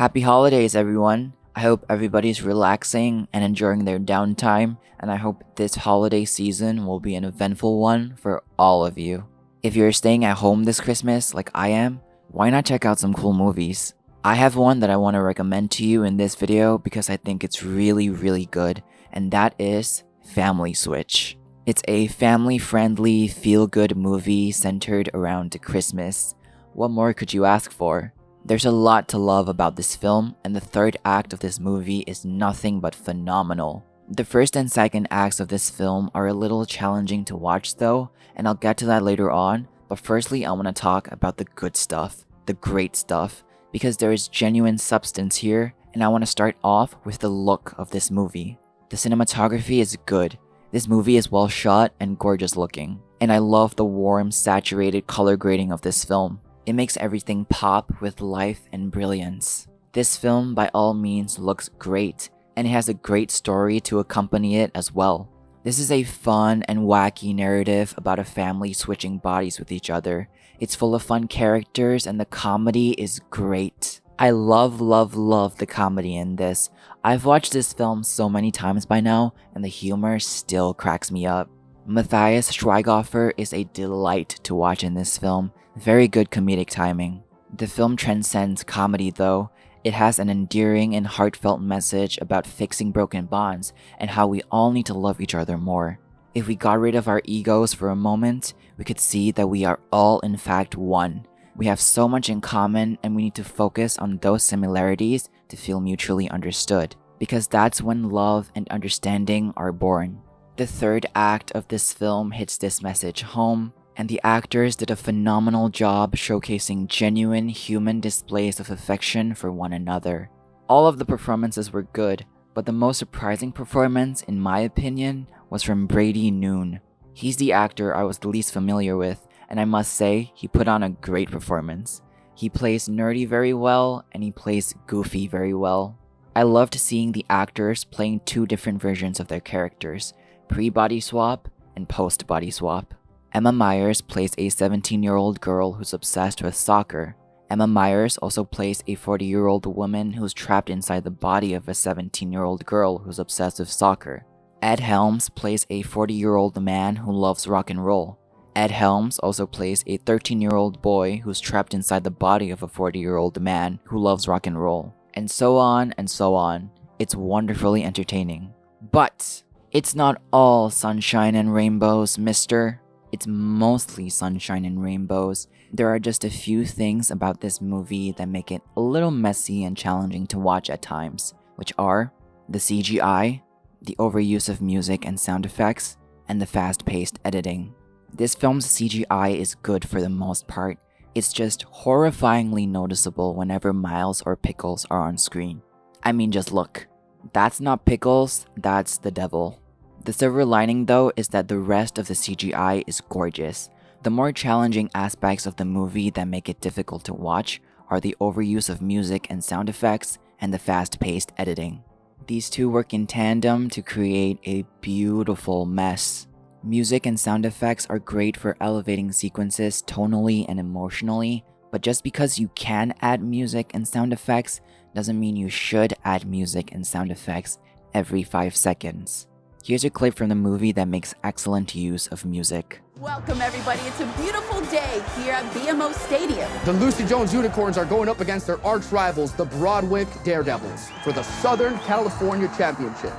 Happy holidays, everyone! I hope everybody's relaxing and enjoying their downtime, and I hope this holiday season will be an eventful one for all of you. If you're staying at home this Christmas like I am, why not check out some cool movies? I have one that I want to recommend to you in this video because I think it's really good, and that is Family Switch. It's a family-friendly, feel-good movie centered around Christmas. What more could you ask for? There's a lot to love about this film, and the third act of this movie is nothing but phenomenal. The first and second acts of this film are a little challenging to watch though, and I'll get to that later on, but firstly I want to talk about the good stuff, the great stuff, because there is genuine substance here, and I want to start off with the look of this movie. The cinematography is good. This movie is well shot and gorgeous looking, and I love the warm, saturated color grading of this film. It makes everything pop with life and brilliance. This film by all means looks great, and it has a great story to accompany it as well. This is a fun and wacky narrative about a family switching bodies with each other. It's full of fun characters and the comedy is great. I love the comedy in this. I've watched this film so many times by now, and the humor still cracks me up. Matthias Schweighöfer is a delight to watch in this film. Very good comedic timing. The film transcends comedy though. It has an endearing and heartfelt message about fixing broken bonds and how we all need to love each other more. If we got rid of our egos for a moment, we could see that we are all in fact one. We have so much in common and we need to focus on those similarities to feel mutually understood, because that's when love and understanding are born. The third act of this film hits this message home, and the actors did a phenomenal job showcasing genuine human displays of affection for one another. All of the performances were good, but the most surprising performance, in my opinion, was from Brady Noon. He's the actor I was the least familiar with, and I must say, he put on a great performance. He plays nerdy very well, and he plays goofy very well. I loved seeing the actors playing two different versions of their characters, pre-body swap and post-body swap. Emma Myers plays a 17-year-old girl who's obsessed with soccer. Emma Myers also plays a 40-year-old woman who's trapped inside the body of a 17-year-old girl who's obsessed with soccer. Ed Helms plays a 40-year-old man who loves rock and roll. Ed Helms also plays a 13-year-old boy who's trapped inside the body of a 40-year-old man who loves rock and roll. And so on and so on. It's wonderfully entertaining. But it's not all sunshine and rainbows, mister. It's mostly sunshine and rainbows. There are just a few things about this movie that make it a little messy and challenging to watch at times, which are the CGI, the overuse of music and sound effects, and the fast-paced editing. This film's CGI is good for the most part. It's just horrifyingly noticeable whenever Miles or Pickles are on screen. I mean, just look. That's not Pickles, that's the devil. The silver lining though is that the rest of the CGI is gorgeous. The more challenging aspects of the movie that make it difficult to watch are the overuse of music and sound effects and the fast-paced editing. These two work in tandem to create a beautiful mess. Music and sound effects are great for elevating sequences tonally and emotionally, but just because you can add music and sound effects doesn't mean you should add music and sound effects every 5 seconds. Here's a clip from the movie that makes excellent use of music. Welcome everybody, it's a beautiful day here at BMO Stadium. The Lucy Jones Unicorns are going up against their arch rivals, the Broadwick Daredevils, for the Southern California Championship.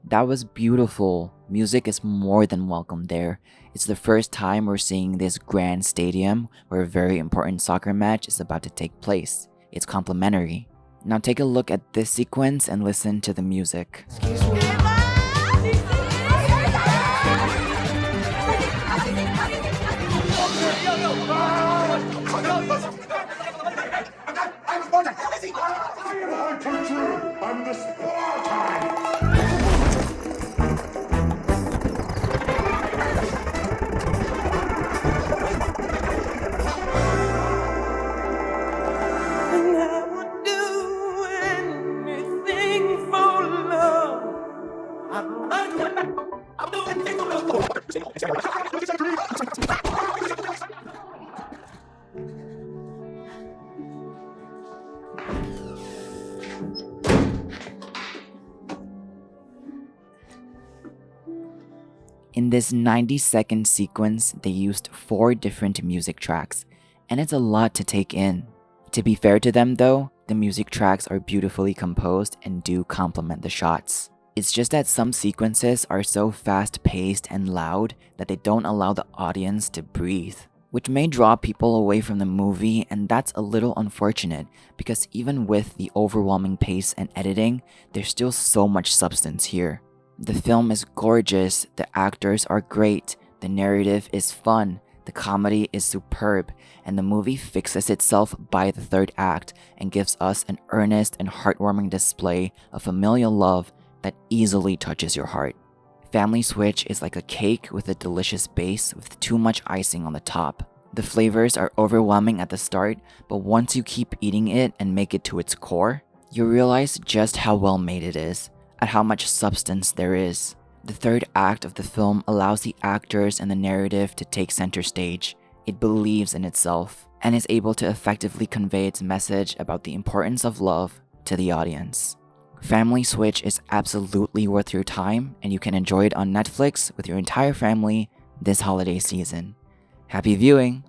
That was beautiful. Music is more than welcome there. It's the first time we're seeing this grand stadium where a very important soccer match is about to take place. It's complimentary. Now take a look at this sequence and listen to the music. Excuse me. I'm the Spartan! And I would do anything for love. I'm doing anything for love. In this 90-second sequence, they used 4 different music tracks, and it's a lot to take in. To be fair to them though, the music tracks are beautifully composed and do complement the shots. It's just that some sequences are so fast-paced and loud that they don't allow the audience to breathe, which may draw people away from the movie, and that's a little unfortunate because even with the overwhelming pace and editing, there's still so much substance here. The film is gorgeous, the actors are great, the narrative is fun, the comedy is superb, and the movie fixes itself by the third act and gives us an earnest and heartwarming display of familial love that easily touches your heart. Family Switch is like a cake with a delicious base with too much icing on the top. The flavors are overwhelming at the start, but once you keep eating it and make it to its core, you realize just how well made it is, and how much substance there is. The third act of the film allows the actors and the narrative to take center stage. It believes in itself, and is able to effectively convey its message about the importance of love to the audience. Family Switch is absolutely worth your time, and you can enjoy it on Netflix with your entire family this holiday season. Happy viewing!